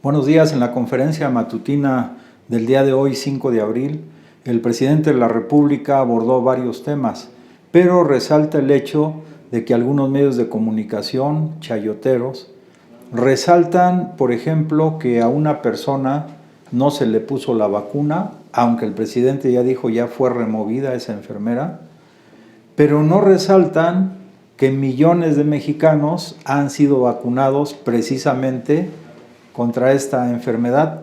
Buenos días. En la conferencia matutina del día de hoy, 5 de abril, el presidente de la República abordó varios temas, pero resalta el hecho de que algunos medios de comunicación, chayoteros, resaltan, por ejemplo, que a una persona no se le puso la vacuna, aunque el presidente ya dijo ya fue removida esa enfermera, pero no resaltan que millones de mexicanos han sido vacunados precisamente contra esta enfermedad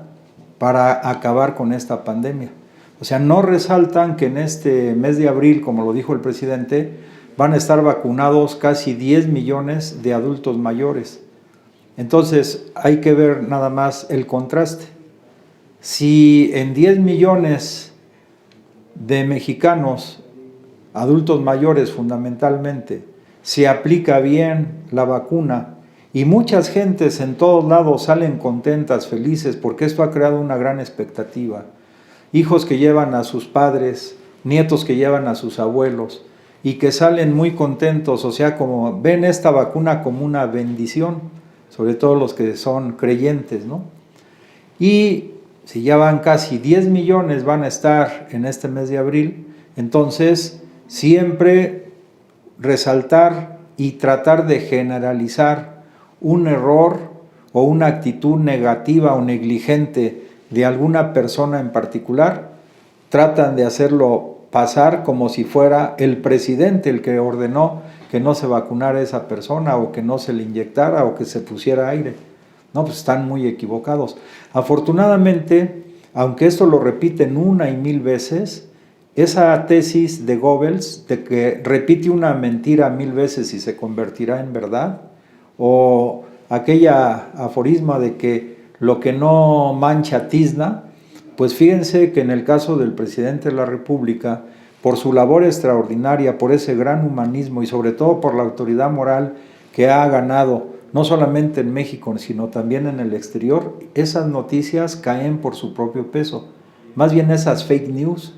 para acabar con esta pandemia. O sea, no resaltan que en este mes de abril, como lo dijo el presidente, van a estar vacunados casi 10 millones de adultos mayores. Entonces, hay que ver nada más el contraste. Si en 10 millones de mexicanos, adultos mayores fundamentalmente, se aplica bien la vacuna, y muchas gentes en todos lados salen contentas, felices, porque esto ha creado una gran expectativa. Hijos que llevan a sus padres, nietos que llevan a sus abuelos, y que salen muy contentos, o sea, como ven esta vacuna como una bendición, sobre todo los que son creyentes, ¿no? Y si ya van casi 10 millones van a estar en este mes de abril, entonces siempre resaltar y tratar de generalizar un error o una actitud negativa o negligente de alguna persona en particular, tratan de hacerlo pasar como si fuera el presidente el que ordenó que no se vacunara a esa persona o que no se le inyectara o que se pusiera aire. No, pues están muy equivocados. Afortunadamente, aunque esto lo repiten una y mil veces, esa tesis de Goebbels de que repite una mentira 1000 veces y se convertirá en verdad, o aquella aforisma de que lo que no mancha tizna, pues fíjense que en el caso del presidente de la República, por su labor extraordinaria, por ese gran humanismo y sobre todo por la autoridad moral que ha ganado, no solamente en México, sino también en el exterior, esas noticias caen por su propio peso, más bien esas fake news,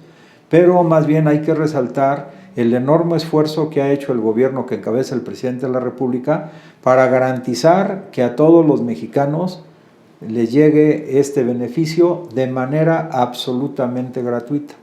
pero más bien hay que resaltar el enorme esfuerzo que ha hecho el gobierno que encabeza el presidente de la República para garantizar que a todos los mexicanos les llegue este beneficio de manera absolutamente gratuita.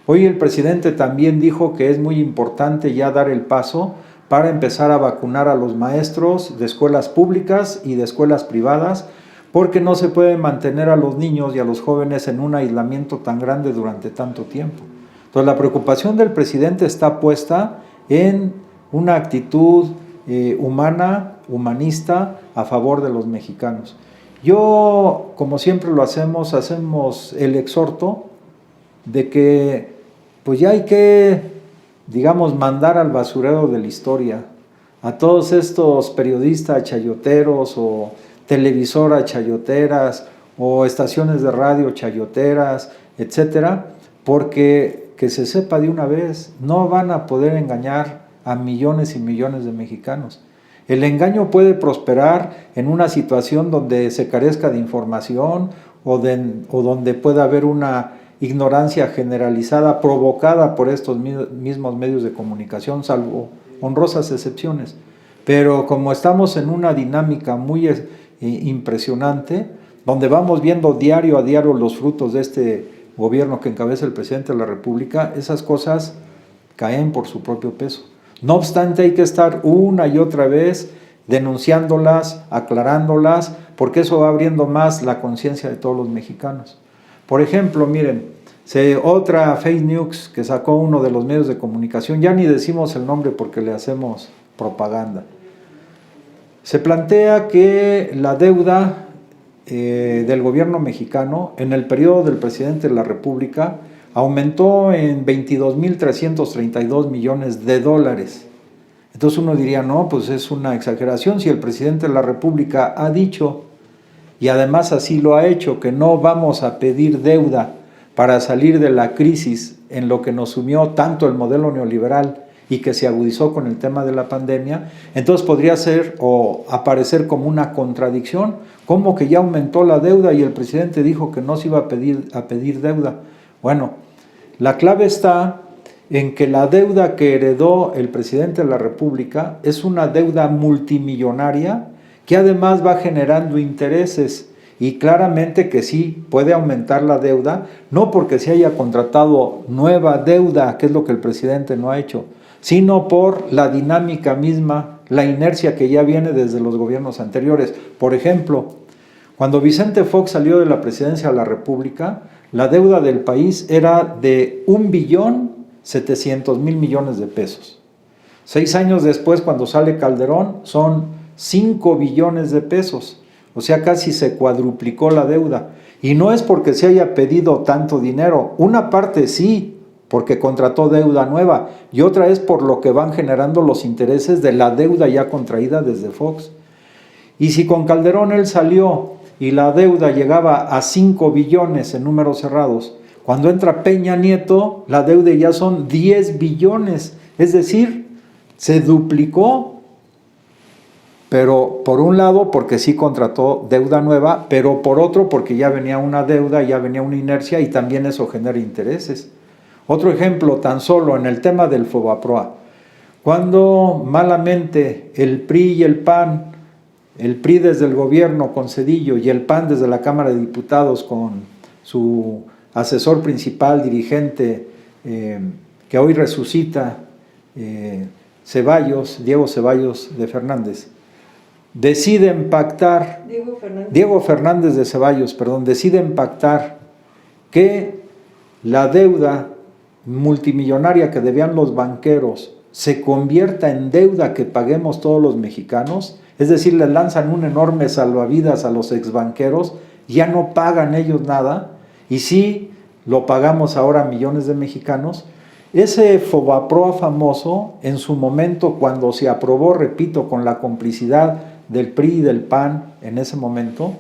Hoy el presidente también dijo que es muy importante ya dar el paso para empezar a vacunar a los maestros de escuelas públicas y de escuelas privadas, porque no se puede mantener a los niños y a los jóvenes en un aislamiento tan grande durante tanto tiempo. Entonces la preocupación del presidente está puesta en una actitud humana, humanista, a favor de los mexicanos. Yo, como siempre lo hacemos el exhorto de que pues ya hay que, digamos, mandar al basurero de la historia a todos estos periodistas chayoteros o televisoras chayoteras o estaciones de radio chayoteras, etcétera, porque que se sepa de una vez, no van a poder engañar a millones y millones de mexicanos. El engaño puede prosperar en una situación donde se carezca de información o donde pueda haber una ignorancia generalizada provocada por estos mismos medios de comunicación, salvo honrosas excepciones. Pero como estamos en una dinámica muy impresionante, donde vamos viendo diario a diario los frutos de este gobierno que encabeza el presidente de la República, esas cosas caen por su propio peso. No obstante, hay que estar una y otra vez denunciándolas, aclarándolas, porque eso va abriendo más la conciencia de todos los mexicanos. Por ejemplo, miren, otra fake news que sacó uno de los medios de comunicación, ya ni decimos el nombre porque le hacemos propaganda. Se plantea que la deuda del gobierno mexicano en el periodo del presidente de la República aumentó en 22.332 millones de dólares. Entonces uno diría, no, pues es una exageración si el presidente de la República ha dicho, y además así lo ha hecho, que no vamos a pedir deuda para salir de la crisis en lo que nos sumió tanto el modelo neoliberal y que se agudizó con el tema de la pandemia. Entonces podría ser o aparecer como una contradicción, como que ya aumentó la deuda y el presidente dijo que no se iba a pedir deuda. Bueno, la clave está en que la deuda que heredó el presidente de la República es una deuda multimillonaria que además va generando intereses y claramente que sí puede aumentar la deuda, no porque se haya contratado nueva deuda, que es lo que el presidente no ha hecho, sino por la dinámica misma, la inercia que ya viene desde los gobiernos anteriores. Por ejemplo, cuando Vicente Fox salió de la presidencia de la República, la deuda del país era de 1.700.000 millones de pesos. 6 años después, cuando sale Calderón, son 5 billones de pesos. O sea, casi se cuadruplicó la deuda. Y no es porque se haya pedido tanto dinero. Una parte sí, porque contrató deuda nueva. Y otra es por lo que van generando los intereses de la deuda ya contraída desde Fox. Y si con Calderón él salió y la deuda llegaba a 5 billones en números cerrados, cuando entra Peña Nieto, la deuda ya son 10 billones. Es decir, se duplicó, pero por un lado porque sí contrató deuda nueva, pero por otro porque ya venía una deuda, ya venía una inercia y también eso genera intereses. Otro ejemplo, tan solo en el tema del Fobaproa, cuando malamente el PRI y el PAN, el PRI desde el gobierno con Zedillo y el PAN desde la Cámara de Diputados con su asesor principal, dirigente, que hoy resucita, Diego Ceballos de Fernández, deciden pactar, Diego Fernández de Ceballos, perdón, deciden pactar que la deuda multimillonaria que debían los banqueros se convierta en deuda que paguemos todos los mexicanos, es decir, le lanzan un enorme salvavidas a los exbanqueros, ya no pagan ellos nada, y sí lo pagamos ahora millones de mexicanos. Ese Fobaproa famoso, en su momento cuando se aprobó, repito, con la complicidad del PRI y del PAN en ese momento,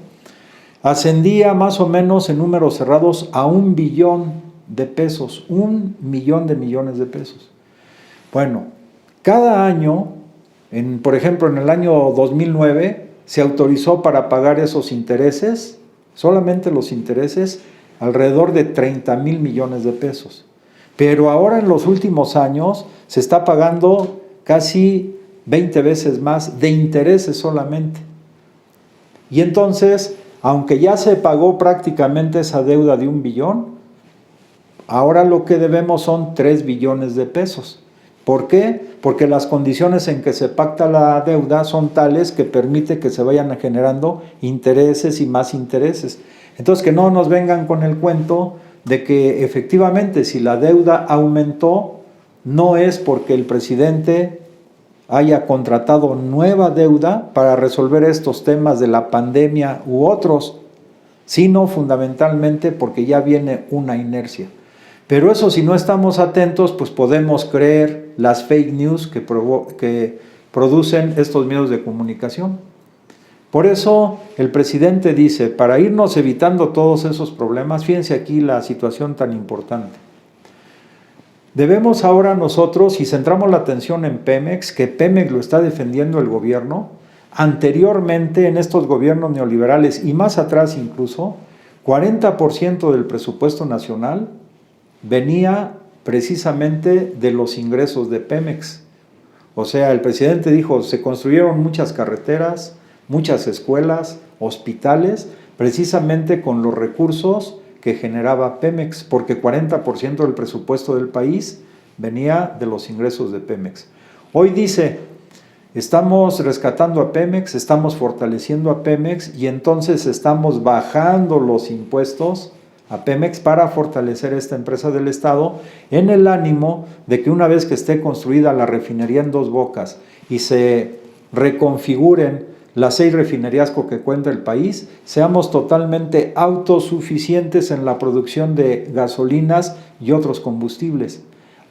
ascendía más o menos en números cerrados a 1 billón de pesos, 1 millón de millones de pesos. Bueno, cada año, por ejemplo en el año 2009, se autorizó para pagar esos intereses, solamente los intereses, alrededor de 30,000 millones de pesos. Pero ahora en los últimos años se está pagando casi 20 veces más de intereses solamente. Y entonces, aunque ya se pagó prácticamente esa deuda de 1 billón, ahora lo que debemos son 3 billones de pesos. ¿Por qué? Porque las condiciones en que se pacta la deuda son tales que permite que se vayan generando intereses y más intereses. Entonces, que no nos vengan con el cuento de que efectivamente si la deuda aumentó, no es porque el presidente haya contratado nueva deuda para resolver estos temas de la pandemia u otros, sino fundamentalmente porque ya viene una inercia. Pero eso, si no estamos atentos, pues podemos creer las fake news que producen estos medios de comunicación. Por eso el presidente dice, para irnos evitando todos esos problemas, fíjense aquí la situación tan importante. Debemos ahora nosotros, si centramos la atención en Pemex, que Pemex lo está defendiendo el gobierno, anteriormente en estos gobiernos neoliberales y más atrás incluso, 40% del presupuesto nacional venía precisamente de los ingresos de Pemex. O sea, el presidente dijo, se construyeron muchas carreteras, muchas escuelas, hospitales, precisamente con los recursos que generaba Pemex, porque 40% del presupuesto del país venía de los ingresos de Pemex. Hoy dice, estamos rescatando a Pemex, estamos fortaleciendo a Pemex y entonces estamos bajando los impuestos a Pemex para fortalecer esta empresa del Estado en el ánimo de que una vez que esté construida la refinería en Dos Bocas y se reconfiguren las 6 refinerías con que cuenta el país, seamos totalmente autosuficientes en la producción de gasolinas y otros combustibles.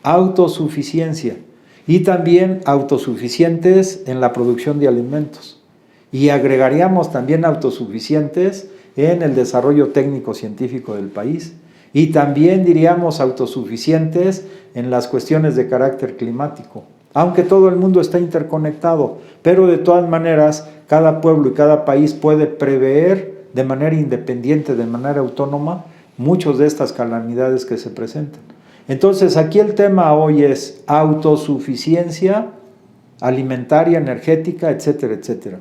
Autosuficiencia. Y también autosuficientes en la producción de alimentos. Y agregaríamos también autosuficientes en el desarrollo técnico-científico del país. Y también diríamos autosuficientes en las cuestiones de carácter climático. Aunque todo el mundo está interconectado, pero de todas maneras, cada pueblo y cada país puede prever de manera independiente, de manera autónoma, muchas de estas calamidades que se presentan. Entonces, aquí el tema hoy es autosuficiencia alimentaria, energética, etcétera, etcétera.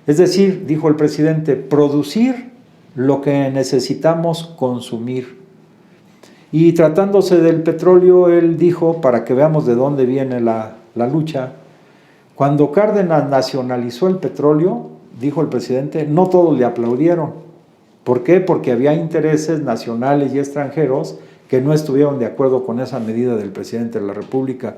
Es decir, dijo el presidente, producir lo que necesitamos consumir. Y tratándose del petróleo, él dijo, para que veamos de dónde viene la lucha, cuando Cárdenas nacionalizó el petróleo, dijo el presidente, no todos le aplaudieron. ¿Por qué? Porque había intereses nacionales y extranjeros que no estuvieron de acuerdo con esa medida del presidente de la República,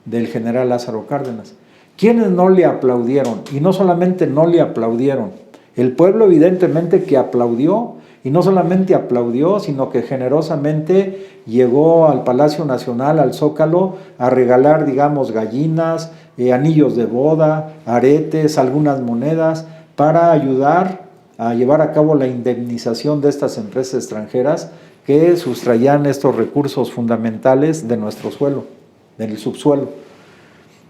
del general Lázaro Cárdenas. ¿Quiénes no le aplaudieron? Y no solamente no le aplaudieron, el pueblo evidentemente que aplaudió, y no solamente aplaudió, sino que generosamente llegó al Palacio Nacional, al Zócalo, a regalar, digamos, gallinas, anillos de boda, aretes, algunas monedas, para ayudar a llevar a cabo la indemnización de estas empresas extranjeras que sustraían estos recursos fundamentales de nuestro suelo, del subsuelo.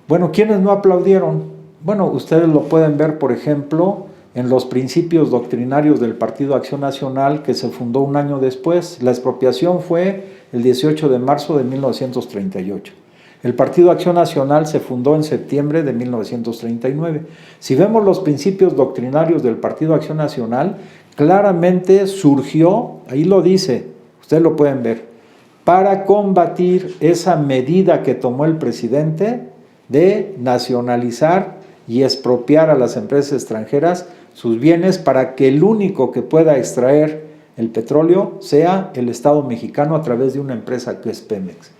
Bueno, ¿quiénes no aplaudieron? Bueno, ustedes lo pueden ver, por ejemplo, en los principios doctrinarios del Partido Acción Nacional, que se fundó un año después. La expropiación fue el 18 de marzo de 1938. El Partido Acción Nacional se fundó en septiembre de 1939. Si vemos los principios doctrinarios del Partido Acción Nacional, claramente surgió, ahí lo dice, ustedes lo pueden ver, para combatir esa medida que tomó el presidente de nacionalizar y expropiar a las empresas extranjeras sus bienes para que el único que pueda extraer el petróleo sea el Estado mexicano a través de una empresa que es Pemex.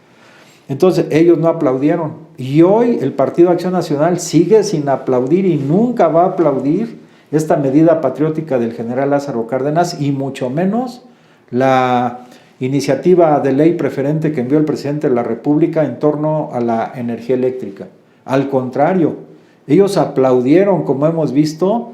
Entonces ellos no aplaudieron y hoy el Partido Acción Nacional sigue sin aplaudir y nunca va a aplaudir esta medida patriótica del general Lázaro Cárdenas y mucho menos la iniciativa de ley preferente que envió el presidente de la República en torno a la energía eléctrica. Al contrario, ellos aplaudieron, como hemos visto,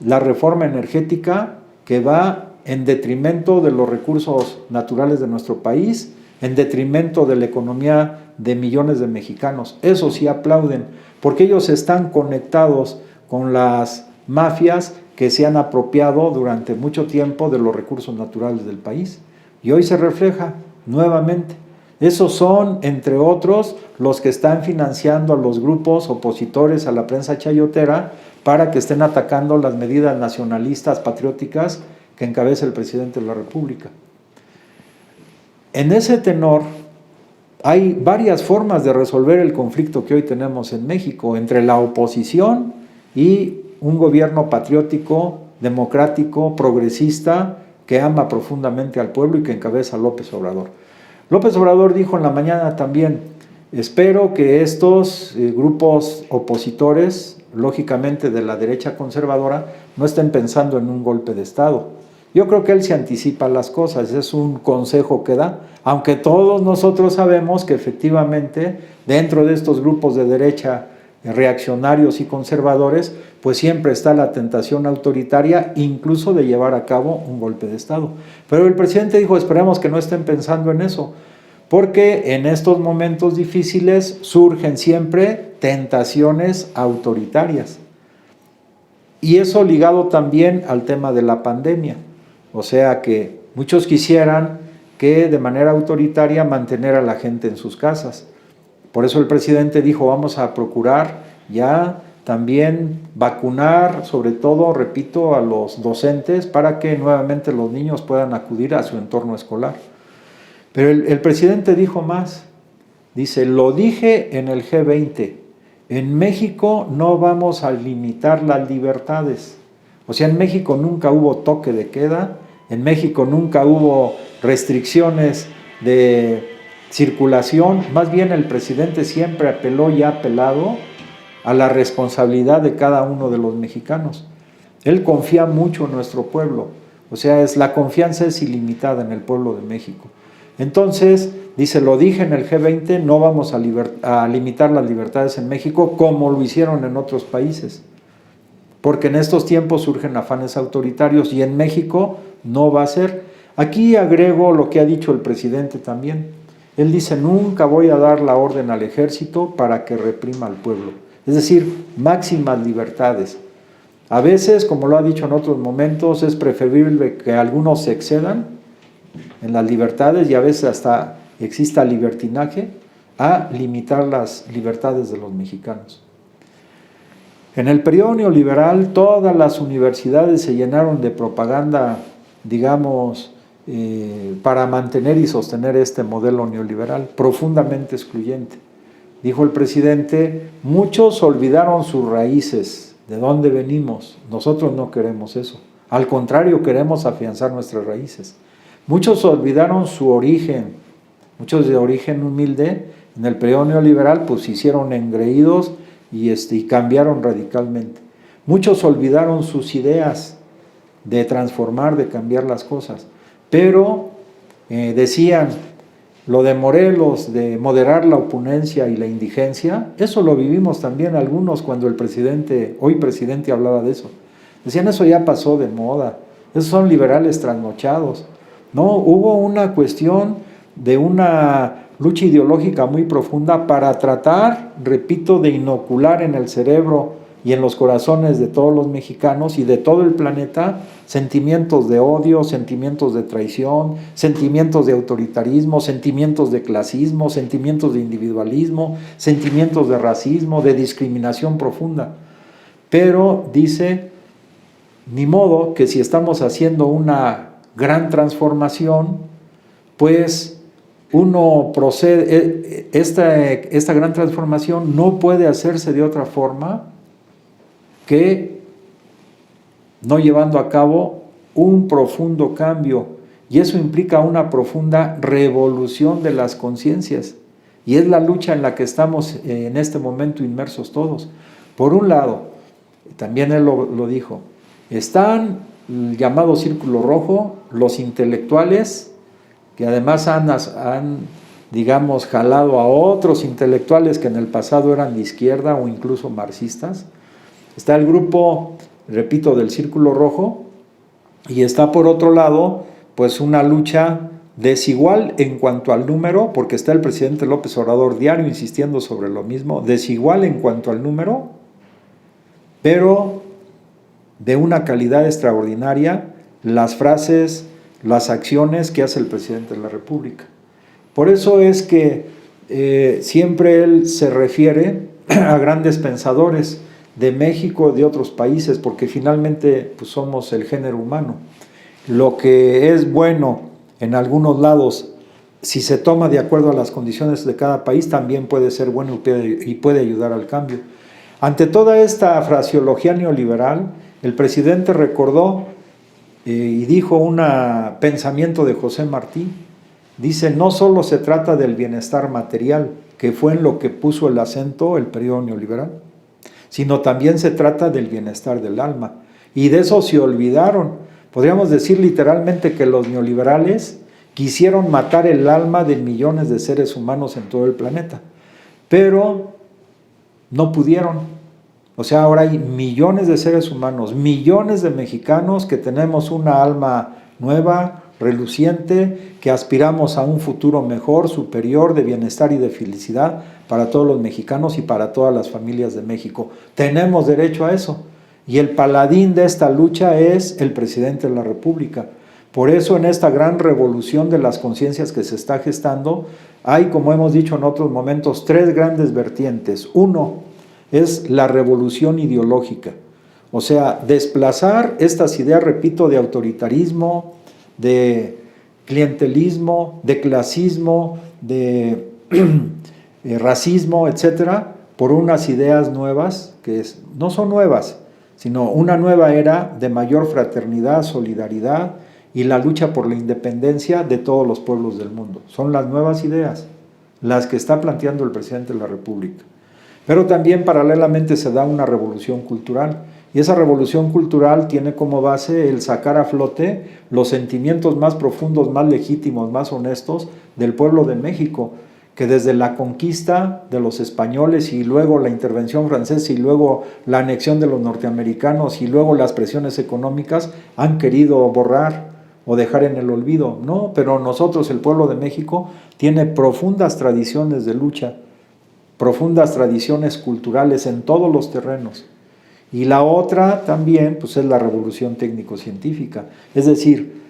la reforma energética que va en detrimento de los recursos naturales de nuestro país, en detrimento de la economía de millones de mexicanos. Eso sí aplauden, porque ellos están conectados con las mafias que se han apropiado durante mucho tiempo de los recursos naturales del país. Y hoy se refleja nuevamente. Esos son, entre otros, los que están financiando a los grupos opositores a la prensa chayotera para que estén atacando las medidas nacionalistas, patrióticas que encabeza el presidente de la República. En ese tenor, hay varias formas de resolver el conflicto que hoy tenemos en México entre la oposición y un gobierno patriótico, democrático, progresista, que ama profundamente al pueblo y que encabeza López Obrador. López Obrador dijo en la mañana también, espero que estos grupos opositores, lógicamente de la derecha conservadora, no estén pensando en un golpe de Estado. Yo creo que él se anticipa las cosas, es un consejo que da, aunque todos nosotros sabemos que efectivamente dentro de estos grupos de derecha reaccionarios y conservadores, pues siempre está la tentación autoritaria, incluso de llevar a cabo un golpe de Estado. Pero el presidente dijo, esperemos que no estén pensando en eso, porque en estos momentos difíciles surgen siempre tentaciones autoritarias. Y eso ligado también al tema de la pandemia. O sea que muchos quisieran que de manera autoritaria mantener a la gente en sus casas. Por eso el presidente dijo, vamos a procurar ya también vacunar, sobre todo, repito, a los docentes para que nuevamente los niños puedan acudir a su entorno escolar. Pero el presidente dijo más, dice, lo dije en el G20, en México no vamos a limitar las libertades. O sea, en México nunca hubo toque de queda, en México nunca hubo restricciones de circulación, más bien el presidente siempre apeló y ha apelado a la responsabilidad de cada uno de los mexicanos. Él confía mucho en nuestro pueblo, o sea, la confianza es ilimitada en el pueblo de México. Entonces, dice, lo dije en el G20, no vamos a limitar las libertades en México como lo hicieron en otros países, porque en estos tiempos surgen afanes autoritarios y en México no va a ser. Aquí agrego lo que ha dicho el presidente también. Él dice, nunca voy a dar la orden al ejército para que reprima al pueblo. Es decir, máximas libertades. A veces, como lo ha dicho en otros momentos, es preferible que algunos se excedan en las libertades y a veces hasta exista libertinaje a limitar las libertades de los mexicanos. En el periodo neoliberal, todas las universidades se llenaron de propaganda digamos, para mantener y sostener este modelo neoliberal, profundamente excluyente. Dijo el presidente, muchos olvidaron sus raíces, de dónde venimos. Nosotros no queremos eso. Al contrario, queremos afianzar nuestras raíces. Muchos olvidaron su origen, muchos de origen humilde, en el periodo neoliberal pues se hicieron engreídos y cambiaron radicalmente. Muchos olvidaron sus ideas de transformar, de cambiar las cosas, pero decían, lo de Morelos, de moderar la opulencia y la indigencia, eso lo vivimos también algunos cuando el presidente, hoy presidente, hablaba de eso. Decían, eso ya pasó de moda, esos son liberales trasnochados. No, hubo una cuestión de una lucha ideológica muy profunda para tratar, repito, de inocular en el cerebro y en los corazones de todos los mexicanos y de todo el planeta sentimientos de odio, sentimientos de traición, sentimientos de autoritarismo, sentimientos de clasismo, sentimientos de individualismo, sentimientos de racismo, de discriminación profunda. Pero dice, ni modo que si estamos haciendo una gran transformación, pues uno procede, esta gran transformación no puede hacerse de otra forma que no llevando a cabo un profundo cambio, y eso implica una profunda revolución de las conciencias, y es la lucha en la que estamos en este momento inmersos todos. Por un lado, también él lo dijo, están el llamado círculo rojo, los intelectuales, que además han, digamos, jalado a otros intelectuales que en el pasado eran de izquierda o incluso marxistas. Está el grupo, repito, del círculo rojo, y está por otro lado, pues una lucha desigual en cuanto al número, porque está el presidente López Obrador diario insistiendo sobre lo mismo, desigual en cuanto al número, pero de una calidad extraordinaria las frases, las acciones que hace el presidente de la República. Por eso es que siempre él se refiere a grandes pensadores de México, de otros países, porque finalmente pues, somos el género humano. Lo que es bueno en algunos lados, si se toma de acuerdo a las condiciones de cada país, también puede ser bueno y puede ayudar al cambio. Ante toda esta fraseología neoliberal, el presidente recordó y dijo un pensamiento de José Martí. Dice, no solo se trata del bienestar material, que fue en lo que puso el acento el periodo neoliberal, sino también se trata del bienestar del alma. Y de eso se olvidaron. Podríamos decir literalmente que los neoliberales quisieron matar el alma de millones de seres humanos en todo el planeta, pero no pudieron. O sea, ahora hay millones de seres humanos, millones de mexicanos que tenemos una alma nueva, reluciente, que aspiramos a un futuro mejor, superior, de bienestar y de felicidad para todos los mexicanos y para todas las familias de México. Tenemos derecho a eso. Y el paladín de esta lucha es el presidente de la República. Por eso en esta gran revolución de las conciencias que se está gestando, hay, como hemos dicho en otros momentos, tres grandes vertientes. Uno es la revolución ideológica. O sea, desplazar estas ideas, repito, de autoritarismo, de clientelismo, de clasismo, de racismo, etcétera, por unas ideas nuevas, que no son nuevas, sino una nueva era de mayor fraternidad, solidaridad y la lucha por la independencia de todos los pueblos del mundo. Son las nuevas ideas, las que está planteando el presidente de la República. Pero también paralelamente se da una revolución cultural, y esa revolución cultural tiene como base el sacar a flote los sentimientos más profundos, más legítimos, más honestos del pueblo de México, que desde la conquista de los españoles y luego la intervención francesa y luego la anexión de los norteamericanos y luego las presiones económicas han querido borrar o dejar en el olvido. No, pero nosotros, el pueblo de México, tiene profundas tradiciones de lucha, profundas tradiciones culturales en todos los terrenos. Y la otra también pues es la revolución técnico-científica, es decir,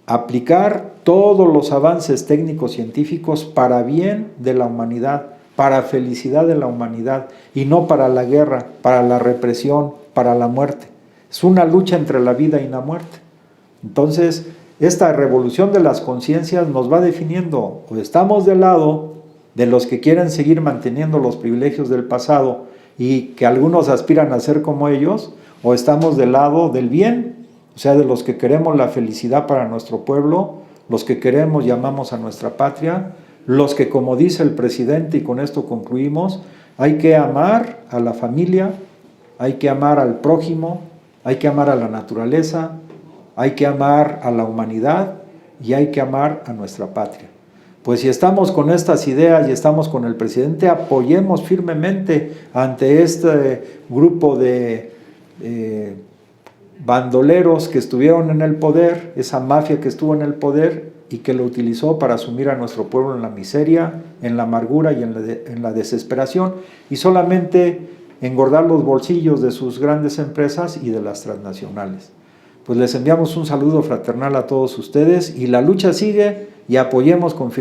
aplicar todos los avances técnico-científicos para bien de la humanidad, para felicidad de la humanidad, y no para la guerra, para la represión, para la muerte. Es una lucha entre la vida y la muerte. Entonces, esta revolución de las conciencias nos va definiendo. O estamos del lado de los que quieren seguir manteniendo los privilegios del pasado y que algunos aspiran a ser como ellos, o estamos del lado del bien, o sea, de los que queremos la felicidad para nuestro pueblo, los que queremos y amamos a nuestra patria, los que, como dice el presidente, y con esto concluimos, hay que amar a la familia, hay que amar al prójimo, hay que amar a la naturaleza, hay que amar a la humanidad y hay que amar a nuestra patria. Pues si estamos con estas ideas y estamos con el presidente, apoyemos firmemente ante este grupo de bandoleros que estuvieron en el poder, esa mafia que estuvo en el poder y que lo utilizó para sumir a nuestro pueblo en la miseria, en la amargura y en la desesperación, y solamente engordar los bolsillos de sus grandes empresas y de las transnacionales. Pues les enviamos un saludo fraternal a todos ustedes y la lucha sigue y apoyemos con firmeza